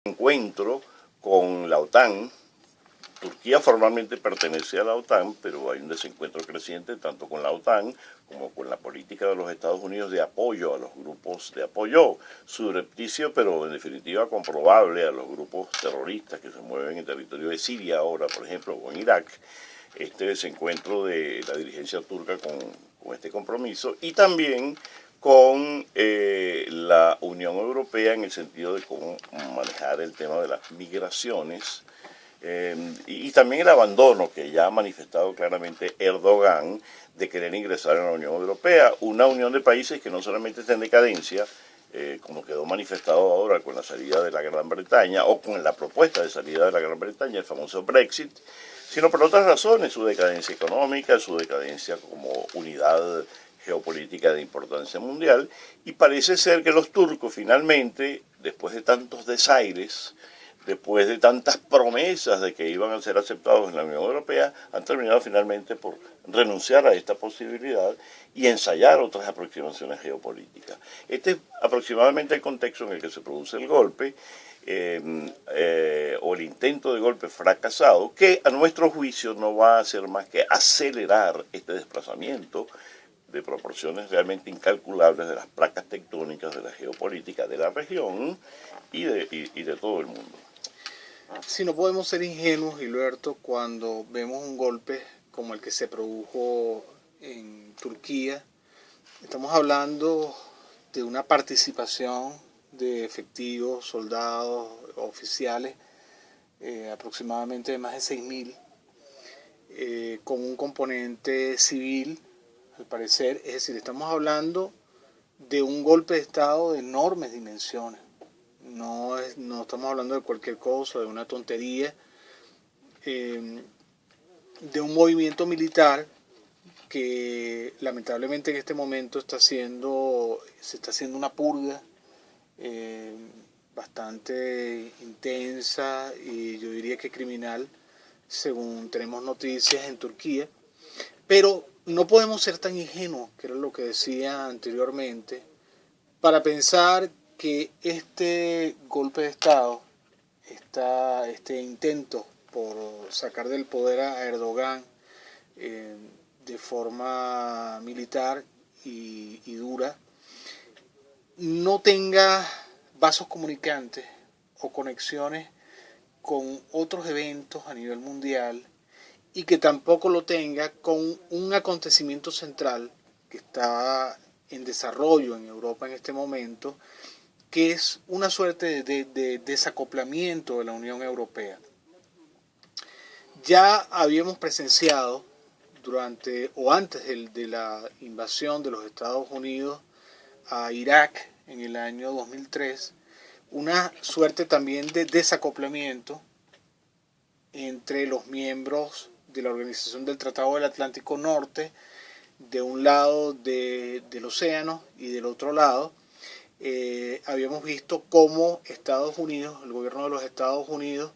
encuentro con la OTAN. Turquía formalmente pertenece a la OTAN, pero hay un desencuentro creciente tanto con la OTAN como con la política de los Estados Unidos de apoyo a los grupos, de apoyo subrepticio, pero en definitiva comprobable a los grupos terroristas que se mueven en el territorio de Siria ahora, por ejemplo, o en Irak. Este desencuentro de la dirigencia turca con este compromiso y también con la Unión Europea en el sentido de cómo manejar el tema de las migraciones y también el abandono que ya ha manifestado claramente Erdogan de querer ingresar en la Unión Europea, una unión de países que no solamente está en decadencia, como quedó manifestado ahora con la salida de la Gran Bretaña o con la propuesta de salida de la Gran Bretaña, el famoso Brexit, sino por otras razones, su decadencia económica, su decadencia como unidad geopolítica de importancia mundial, y parece ser que los turcos finalmente, después de tantos desaires, después de tantas promesas de que iban a ser aceptados en la Unión Europea, han terminado finalmente por renunciar a esta posibilidad y ensayar otras aproximaciones geopolíticas. Este es aproximadamente el contexto en el que se produce el golpe, o el intento de golpe fracasado, que a nuestro juicio no va a hacer más que acelerar este desplazamiento de proporciones realmente incalculables de las placas tectónicas de la geopolítica de la región y de todo el mundo. Si no podemos ser ingenuos, Gilberto, cuando vemos un golpe como el que se produjo en Turquía, estamos hablando de una participación de efectivos, soldados, oficiales, aproximadamente de más de 6.000, con un componente civil, al parecer. Es decir, estamos hablando de un golpe de Estado de enormes dimensiones. No estamos hablando de cualquier cosa, de una tontería, de un movimiento militar que lamentablemente en este momento se está haciendo una purga bastante intensa y yo diría que criminal, según tenemos noticias en Turquía. Pero no podemos ser tan ingenuos, que era lo que decía anteriormente, para pensar que este golpe de Estado, este intento por sacar del poder a Erdogan de forma militar y dura, no tenga vasos comunicantes o conexiones con otros eventos a nivel mundial y que tampoco lo tenga con un acontecimiento central que está en desarrollo en Europa en este momento, que es una suerte de desacoplamiento de la Unión Europea. Ya habíamos presenciado durante o antes de la invasión de los Estados Unidos a Irak en el año 2003, una suerte también de desacoplamiento entre los miembros de la Organización del Tratado del Atlántico Norte, de un lado del océano y del otro lado. Habíamos visto cómo Estados Unidos, el gobierno de los Estados Unidos,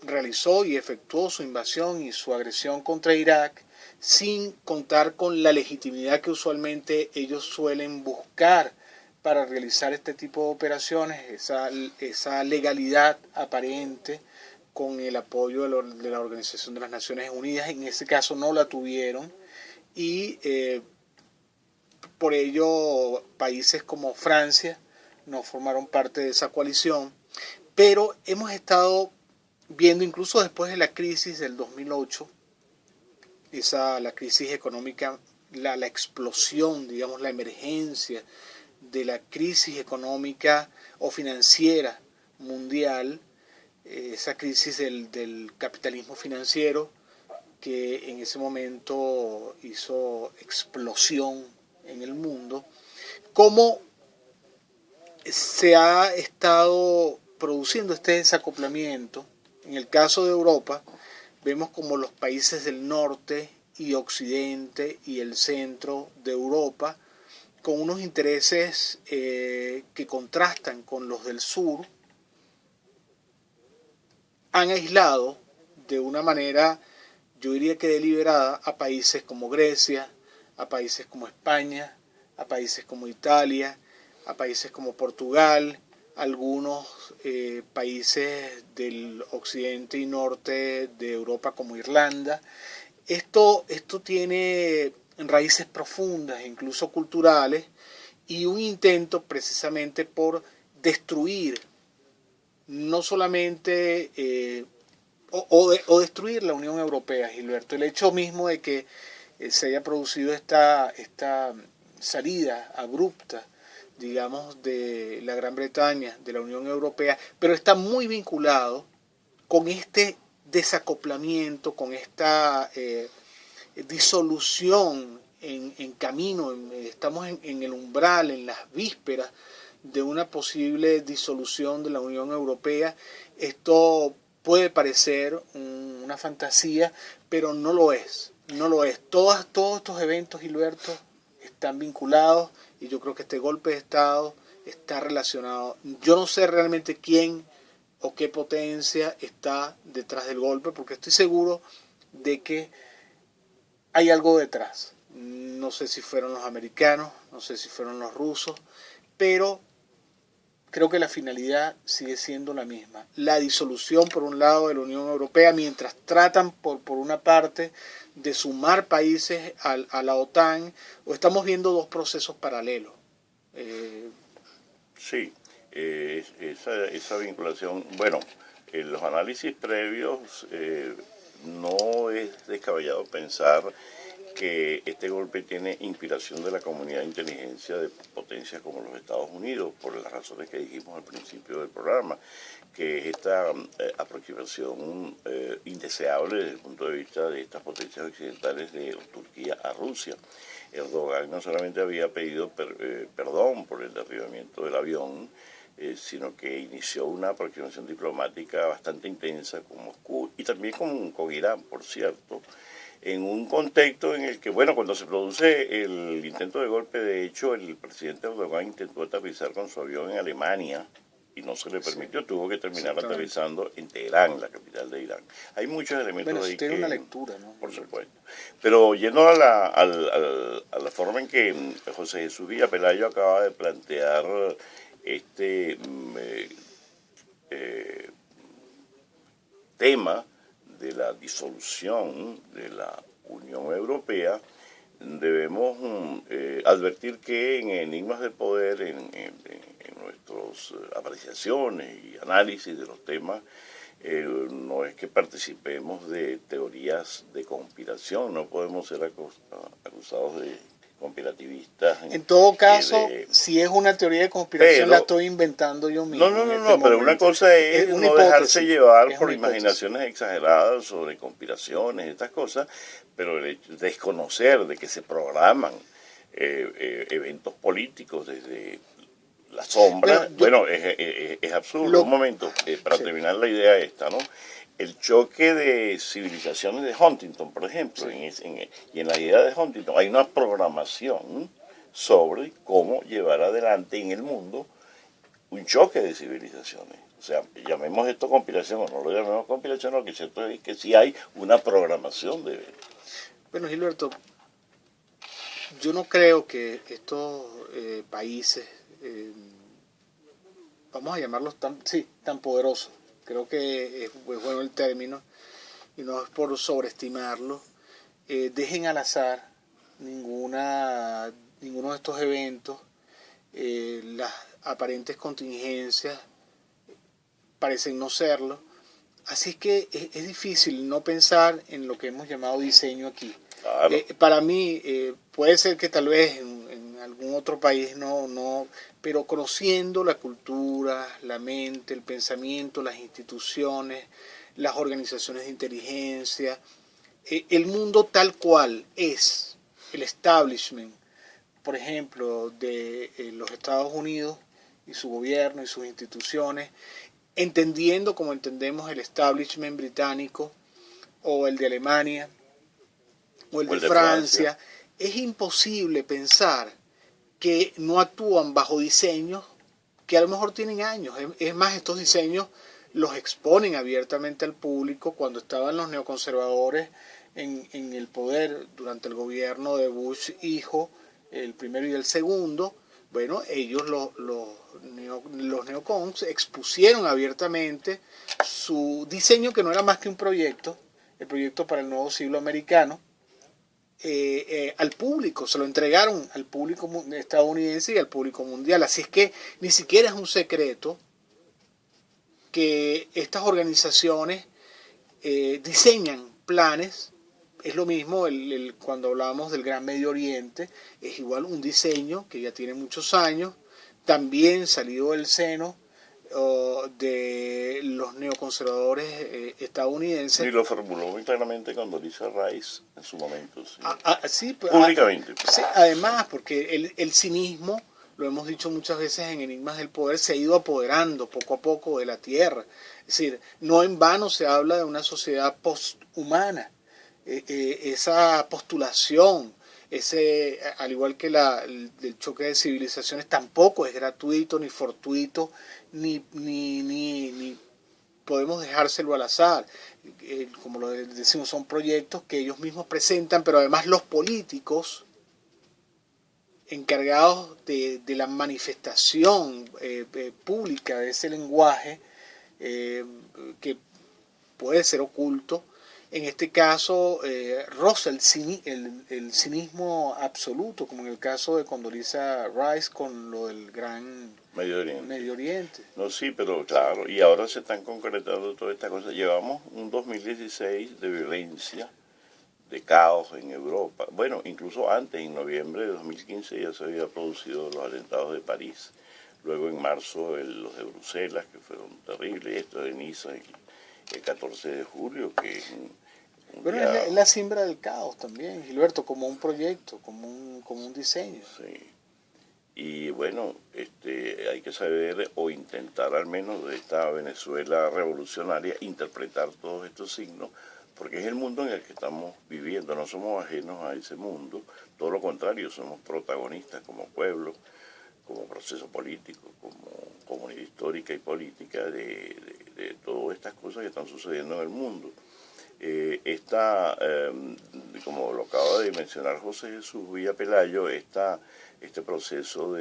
realizó y efectuó su invasión y su agresión contra Irak sin contar con la legitimidad que usualmente ellos suelen buscar para realizar este tipo de operaciones, esa legalidad aparente con el apoyo de la Organización de las Naciones Unidas. En ese caso no la tuvieron y por ello países como Francia no formaron parte de esa coalición, pero hemos estado viendo incluso después de la crisis del 2008, la crisis económica, la explosión, digamos, la emergencia de la crisis económica o financiera mundial, esa crisis del capitalismo financiero que en ese momento hizo explosión en el mundo, cómo se ha estado produciendo este desacoplamiento. En el caso de Europa, vemos como los países del norte y occidente y el centro de Europa, con unos intereses que contrastan con los del sur, han aislado de una manera, yo diría que deliberada, a países como Grecia, a países como España, a países como Italia, a países como Portugal, algunos países del occidente y norte de Europa como Irlanda. Esto tiene raíces profundas, incluso culturales, y un intento precisamente por destruir no solamente o destruir la Unión Europea, Gilberto. El hecho mismo de que se haya producido esta salida abrupta, digamos, de la Gran Bretaña, de la Unión Europea, pero está muy vinculado con este desacoplamiento, con esta disolución en camino, estamos en el umbral, en las vísperas de una posible disolución de la Unión Europea. Esto puede parecer una fantasía, pero no lo es, no lo es. Todos estos eventos, Gilberto, están vinculados y yo creo que este golpe de Estado está relacionado. Yo no sé realmente quién o qué potencia está detrás del golpe, porque estoy seguro de que hay algo detrás. No sé si fueron los americanos, no sé si fueron los rusos, pero creo que la finalidad sigue siendo la misma. La disolución, por un lado, de la Unión Europea, mientras tratan, por una parte, de sumar países a la OTAN, o estamos viendo dos procesos paralelos. Sí, esa vinculación, bueno, en los análisis previos no es descabellado pensar que este golpe tiene inspiración de la comunidad de inteligencia de potencias como los Estados Unidos, por las razones que dijimos al principio del programa, que es esta aproximación indeseable desde el punto de vista de estas potencias occidentales de Turquía a Rusia. Erdogan no solamente había pedido perdón por el derribamiento del avión, sino que inició una aproximación diplomática bastante intensa con Moscú y también con Irán, por cierto, en un contexto en el que, bueno, cuando se produce el intento de golpe, de hecho, el presidente Erdogan intentó aterrizar con su avión en Alemania y no se le permitió, sí, tuvo que terminar aterrizando en Teherán, la capital de Irán. Hay muchos elementos, bueno, ahí tiene una lectura, ¿no? Por supuesto. Pero yendo a la forma en que José Jesús Villapelayo acaba de plantear este tema de la disolución de la Unión Europea, debemos advertir que en Enigmas del Poder, en nuestras apreciaciones y análisis de los temas, no es que participemos de teorías de conspiración, no podemos ser acusados de conspirativistas. En todo caso, si es una teoría de conspiración, pero la estoy inventando yo mismo. No, pero una cosa es no hipótesis, dejarse llevar por imaginaciones exageradas sobre conspiraciones, estas cosas, pero el hecho de desconocer de que se programan eventos políticos desde la sombra, bueno, es absurdo. Un momento, para terminar la idea esta, ¿no? El choque de civilizaciones de Huntington, por ejemplo, sí, y en la idea de Huntington hay una programación sobre cómo llevar adelante en el mundo un choque de civilizaciones. O sea, llamemos esto conspiración o no lo llamemos conspiración, lo que es cierto es que sí hay una programación de eventos. Bueno, Gilberto, yo no creo que estos países, vamos a llamarlos tan poderosos, creo que es bueno el término, y no es por sobreestimarlo, dejen al azar ninguno de estos eventos. Las aparentes contingencias parecen no serlo. Así es que es difícil no pensar en lo que hemos llamado diseño aquí. Claro. Para mí, puede ser que tal vez en algún otro país no, pero conociendo la cultura, la mente, el pensamiento, las instituciones, las organizaciones de inteligencia, el mundo tal cual es, el establishment, por ejemplo, de los Estados Unidos y su gobierno y sus instituciones, entendiendo como entendemos el establishment británico o el de Alemania o el de Francia, es imposible pensar que no actúan bajo diseños que a lo mejor tienen años. Es más, estos diseños los exponen abiertamente al público. Cuando estaban los neoconservadores en el poder durante el gobierno de Bush hijo, el primero y el segundo, Bueno, ellos, los neocons, expusieron abiertamente su diseño, que no era más que un proyecto, el proyecto para el nuevo siglo americano, al público, se lo entregaron al público estadounidense y al público mundial. Así es que ni siquiera es un secreto que estas organizaciones diseñan planes. Es lo mismo cuando hablamos del Gran Medio Oriente, es igual un diseño que ya tiene muchos años, también salido del seno de los neoconservadores estadounidenses. Y lo formuló muy claramente Condoleezza Rice en su momento. Sí. Sí, públicamente. Sí, además, porque el cinismo, lo hemos dicho muchas veces en Enigmas del Poder, se ha ido apoderando poco a poco de la Tierra. Es decir, no en vano se habla de una sociedad posthumana. Esa postulación, al igual que el choque de civilizaciones, tampoco es gratuito ni fortuito, ni podemos dejárselo al azar. Como lo decimos, son proyectos que ellos mismos presentan, pero además los políticos encargados de la manifestación pública de ese lenguaje que puede ser oculto. En este caso, roza el cinismo absoluto, como en el caso de Condoleezza Rice con lo del Gran Medio Oriente. No, sí, pero claro, y ahora se están concretando todas estas cosas. Llevamos un 2016 de violencia, de caos en Europa. Bueno, incluso antes, en noviembre de 2015, ya se había producido los atentados de París. Luego en marzo los de Bruselas, que fueron terribles, esto de Niza, el 14 de julio, que Bueno, es la siembra del caos también, Gilberto, como un proyecto, como un diseño. Sí. Y bueno, hay que saber, o intentar al menos de esta Venezuela revolucionaria, interpretar todos estos signos, porque es el mundo en el que estamos viviendo, no somos ajenos a ese mundo, todo lo contrario, somos protagonistas como pueblo, como proceso político, como comunidad histórica y política de todas estas cosas que están sucediendo en el mundo. Como lo acaba de mencionar José Jesús Villa-Pelayo, este proceso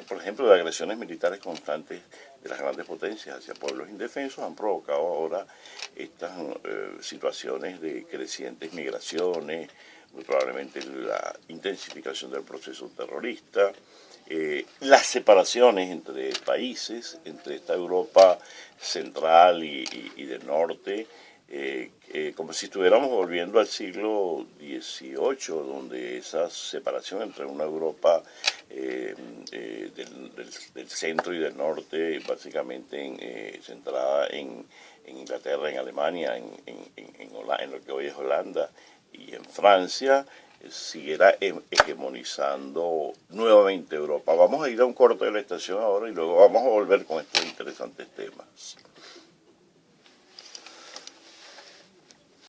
por ejemplo, de agresiones militares constantes de las grandes potencias hacia pueblos indefensos han provocado ahora estas situaciones de crecientes migraciones, muy probablemente la intensificación del proceso terrorista, las separaciones entre países, entre esta Europa central y del norte, como si estuviéramos volviendo al siglo XVIII, donde esa separación entre una Europa del centro y del norte, básicamente centrada en Inglaterra, en Alemania, en lo que hoy es Holanda, y en Francia, siguiera hegemonizando nuevamente Europa. Vamos a ir a un corte de la estación ahora y luego vamos a volver con estos interesantes temas.